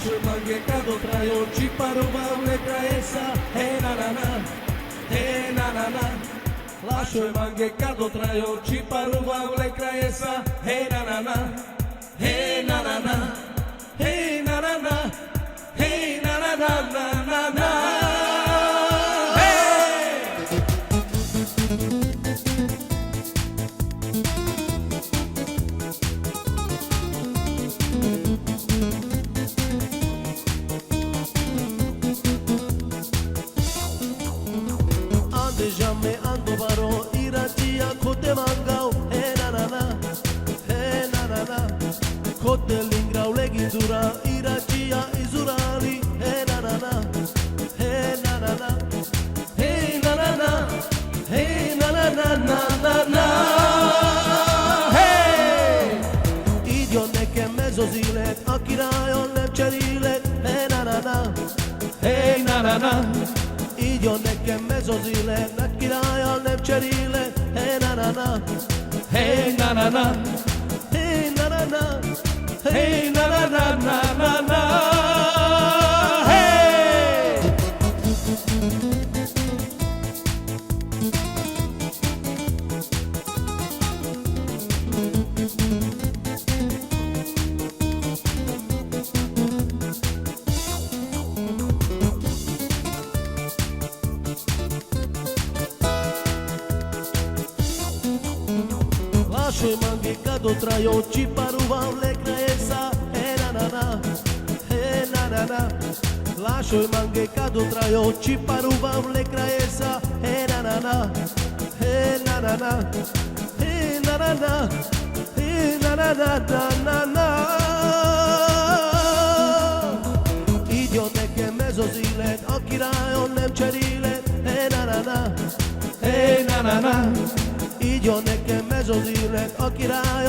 Lascio manchecato tra io ci paruva le traesa na na na na na na. Lascio manchecato tra io ci paruva le traesa na na na na na na na na na na na na na. Jamais ando baro iratia kote mangau na na na na na kote lingrau legindura iratia izurali na na na na na na na na na na na na na. Idiot nekem ez az élet, a királyon nem cserélet na na na na na na. Így jön nekem ez az élet, meg királlyal nem cserélek. Hey na na na, hey na na na, hey na na na, hey na na na na na na. Hey! Lascio manchecato tra io ci paruva le cresa na na na na na. Lascio manchecato tra io ci paruva le cresa na na na na na na na na na na na. Idiot nekem ez az élet, a királyon nem cserélet na na na na na. Így jön nekem ez az élet, a király